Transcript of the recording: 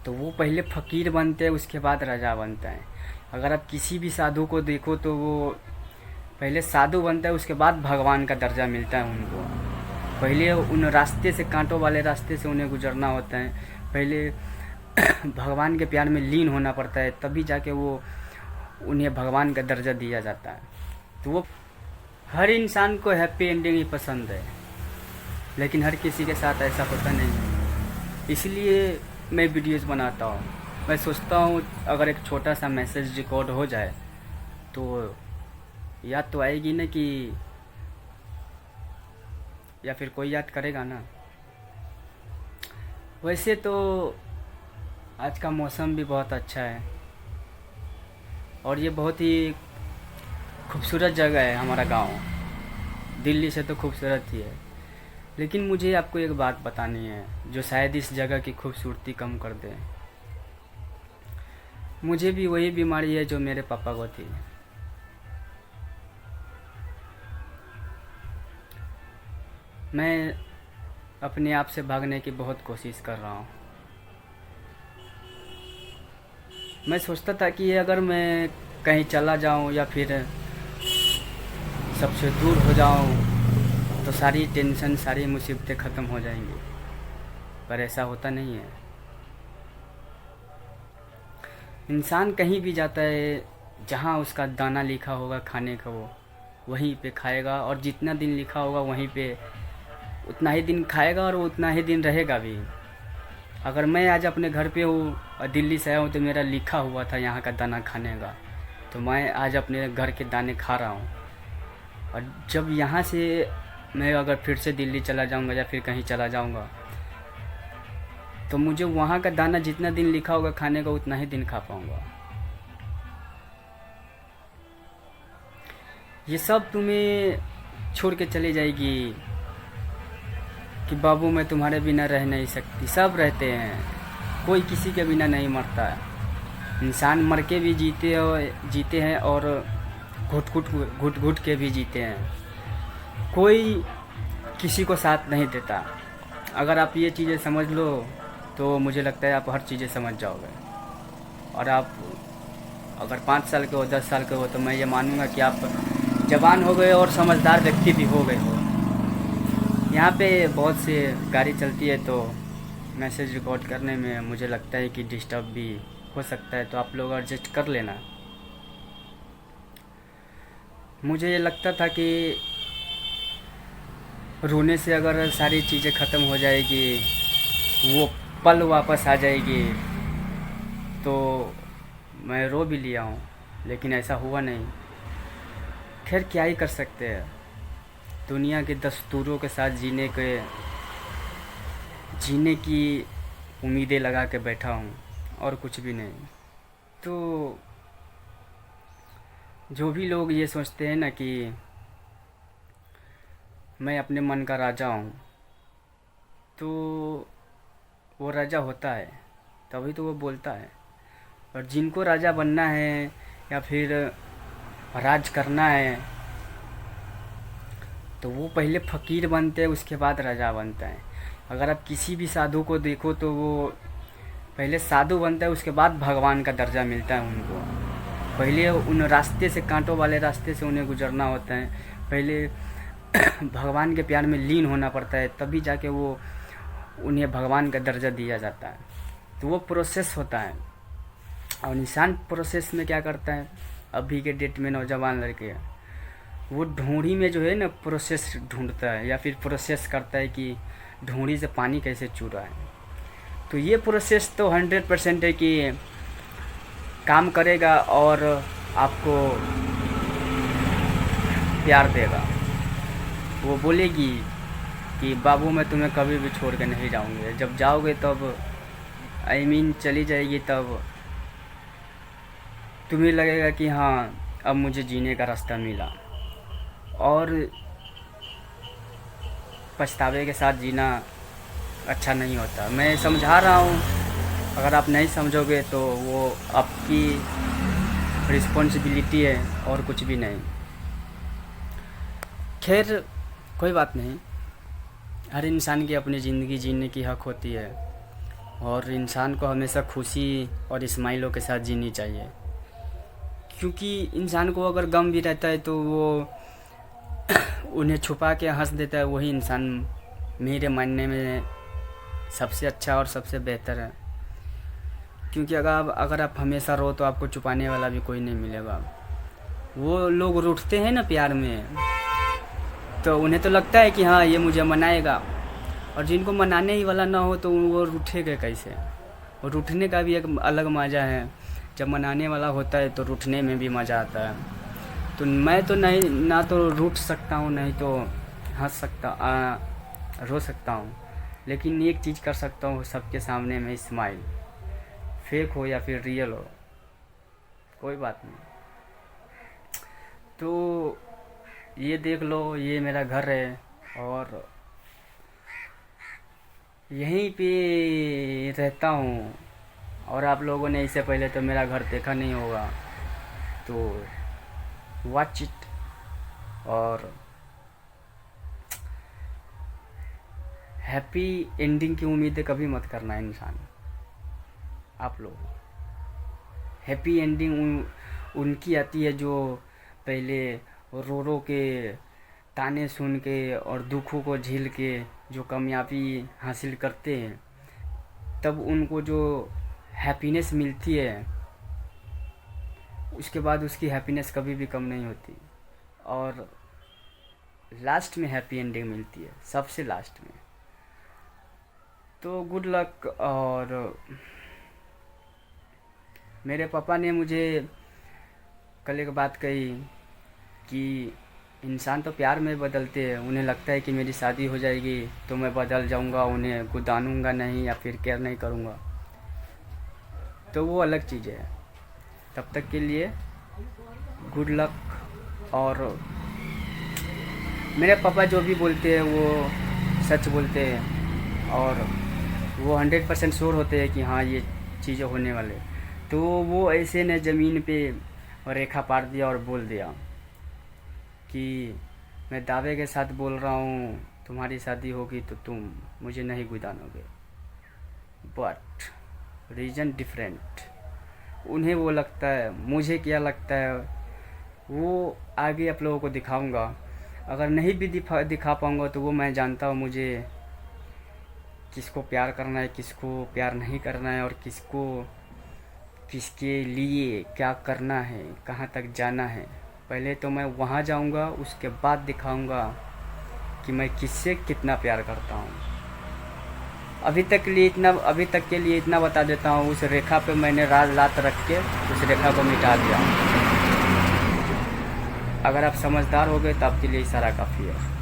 तो वो पहले फ़कीर बनते हैं, उसके बाद राजा बनता है। अगर आप किसी भी साधु को देखो तो वो पहले साधु बनता है, उसके बाद भगवान का दर्जा मिलता है उनको। पहले उन रास्ते से, कांटों वाले रास्ते से उन्हें गुजरना होता है। पहले भगवान के प्यार में लीन होना पड़ता है, तभी जाके वो उन्हें भगवान का दर्जा दिया जाता है। तो वो हर इंसान को हैप्पी एंडिंग ही पसंद है, लेकिन हर किसी के साथ ऐसा होता नहीं है। इसलिए मैं वीडियोस बनाता हूँ। मैं सोचता हूँ अगर एक छोटा सा मैसेज रिकॉर्ड हो जाए तो याद तो आएगी ना, कि या फिर कोई याद करेगा ना। वैसे तो आज का मौसम भी बहुत अच्छा है और ये बहुत ही खूबसूरत जगह है हमारा गांव। दिल्ली से तो खूबसूरत ही है, लेकिन मुझे आपको एक बात बतानी है जो शायद इस जगह की खूबसूरती कम कर दे। मुझे भी वही बीमारी है जो मेरे पापा को थी। मैं अपने आप से भागने की बहुत कोशिश कर रहा हूँ। मैं सोचता था कि अगर मैं कहीं चला जाऊँ या फिर सबसे दूर हो जाऊँ तो सारी टेंशन, सारी मुसीबतें ख़त्म हो जाएंगी, पर ऐसा होता नहीं है। इंसान कहीं भी जाता है, जहाँ उसका दाना लिखा होगा खाने का वो वहीं पे खाएगा, और जितना दिन लिखा होगा वहीं पे उतना ही दिन खाएगा और उतना ही दिन रहेगा भी। अगर मैं आज अपने घर पे हूँ और दिल्ली से आया हूँ तो मेरा लिखा हुआ था यहाँ का दाना खाने का, तो मैं आज अपने घर के दाने खा रहा हूँ। और जब यहाँ से मैं अगर फिर से दिल्ली चला जाऊँगा या फिर कहीं चला जाऊँगा तो मुझे वहाँ का दाना जितना दिन लिखा होगा खाने का उतना ही दिन खा पाऊँगा। ये सब तुम्हें छोड़ के चली जाएगी कि बाबू मैं तुम्हारे बिना रह नहीं सकती। सब रहते हैं, कोई किसी के बिना नहीं मरता है। इंसान मर के भी जीते हैं और घुट घुट के भी जीते हैं। कोई किसी को साथ नहीं देता। अगर आप ये चीज़ें समझ लो तो मुझे लगता है आप हर चीज़ें समझ जाओगे। और आप अगर 5 साल के हो, 10 साल के हो, तो मैं ये मानूंगा कि आप जवान हो गए और समझदार व्यक्ति भी हो गए हो। यहाँ पे बहुत से गाड़ी चलती है तो मैसेज रिकॉर्ड करने में मुझे लगता है कि डिस्टर्ब भी हो सकता है, तो आप लोग एडजस्ट कर लेना। मुझे ये लगता था कि रोने से अगर सारी चीज़ें ख़त्म हो जाएगी, वो पल वापस आ जाएगी, तो मैं रो भी लिया हूँ, लेकिन ऐसा हुआ नहीं। खैर क्या ही कर सकते हैं, दुनिया के दस्तूरों के साथ जीने की उम्मीदें लगा के बैठा हूँ और कुछ भी नहीं। तो जो भी लोग ये सोचते हैं ना कि मैं अपने मन का राजा हूँ, तो वो राजा होता है तभी तो वो बोलता है। और जिनको राजा बनना है या फिर राज करना है तो वो पहले फ़कीर बनते हैं, उसके बाद राजा बनता है। अगर आप किसी भी साधु को देखो तो वो पहले साधु बनता है, उसके बाद भगवान का दर्जा मिलता है उनको। पहले उन रास्ते से, कांटों वाले रास्ते से उन्हें गुजरना होता है। पहले भगवान के प्यार में लीन होना पड़ता है, तभी जाके वो उन्हें भगवान का दर्जा दिया जाता है। तो वो प्रोसेस होता है। और इंसान प्रोसेस में क्या करता है, अभी के डेट में नौजवान लड़के वो ढूंढी में जो है ना प्रोसेस ढूंढता है, या फिर प्रोसेस करता है कि ढूंढी से पानी कैसे चू रहा है। तो ये प्रोसेस तो 100% है कि काम करेगा और आपको प्यार देगा। वो बोलेगी कि बाबू मैं तुम्हें कभी भी छोड़ के नहीं जाऊंगी। जब जाओगे तब चली जाएगी, तब तुम्हें लगेगा कि हाँ अब मुझे जीने का रास्ता मिला। और पछतावे के साथ जीना अच्छा नहीं होता। मैं समझा रहा हूँ, अगर आप नहीं समझोगे तो वो आपकी रिस्पॉन्सिबिलिटी है और कुछ भी नहीं। खैर कोई बात नहीं, हर इंसान की अपनी ज़िंदगी जीने की हक होती है। और इंसान को हमेशा खुशी और स्माइलों के साथ जीनी चाहिए, क्योंकि इंसान को अगर गम भी रहता है तो वो उन्हें छुपा के हंस देता है। वही इंसान मेरे मानने में सबसे अच्छा और सबसे बेहतर है, क्योंकि अगर आप हमेशा रो तो आपको छुपाने वाला भी कोई नहीं मिलेगा। वो लोग रूठते हैं ना प्यार में, तो उन्हें तो लगता है कि हाँ ये मुझे मनाएगा, और जिनको मनाने ही वाला ना हो तो वो रूठेगा कैसे। और रूठने का भी एक अलग मज़ा है। जब मनाने वाला होता है तो रूठने में भी मज़ा आता है। तो मैं तो नहीं ना तो रूठ सकता हूँ, नहीं तो हंस रो सकता हूँ, लेकिन एक चीज़ कर सकता हूँ सबके सामने में, स्माइल। फेक हो या फिर रियल हो, कोई बात नहीं। तो ये देख लो, ये मेरा घर है और यहीं पे रहता हूँ। और आप लोगों ने इससे पहले तो मेरा घर देखा नहीं होगा, तो वॉच इट। और हैप्पी एंडिंग की उम्मीदें कभी मत करना इंसान। आप लोग हैप्पी एंडिंग उनकी आती है जो पहले रो रो के, ताने सुन के और दुखों को झेल के जो कामयाबी हासिल करते हैं, तब उनको जो हैप्पीनेस मिलती है, उसके बाद उसकी हैप्पीनेस कभी भी कम नहीं होती। और लास्ट में हैप्पी एंडिंग मिलती है, सबसे लास्ट में। तो गुड लक। और मेरे पापा ने मुझे कल एक बात कही कि इंसान तो प्यार में बदलते हैं। उन्हें लगता है कि मेरी शादी हो जाएगी तो मैं बदल जाऊंगा, उन्हें गुदानूंगा नहीं या फिर केयर नहीं करूंगा, तो वो अलग चीज़ है। तब तक के लिए गुड लक। और मेरे पापा जो भी बोलते हैं वो सच बोलते हैं, और वो 100% श्योर होते हैं कि हाँ ये चीज़ें होने वाले। तो वो ऐसे ने ज़मीन पे रेखा पार दिया और बोल दिया कि मैं दावे के साथ बोल रहा हूँ, तुम्हारी शादी होगी तो तुम मुझे नहीं गुदानोगे। But reason different. उन्हें वो लगता है, मुझे क्या लगता है वो आगे आप लोगों को दिखाऊंगा। अगर नहीं भी दिखा पाऊंगा तो वो मैं जानता हूँ मुझे किसको प्यार करना है, किसको प्यार नहीं करना है, और किसको किसके लिए क्या करना है, कहाँ तक जाना है। पहले तो मैं वहाँ जाऊंगा, उसके बाद दिखाऊंगा कि मैं किससे कितना प्यार करता हूँ। अभी तक के लिए इतना बता देता हूँ, उस रेखा पे मैंने रात रख के उस रेखा को मिटा दिया। अगर आप समझदार हो गए तो आपके लिए इशारा काफ़ी है।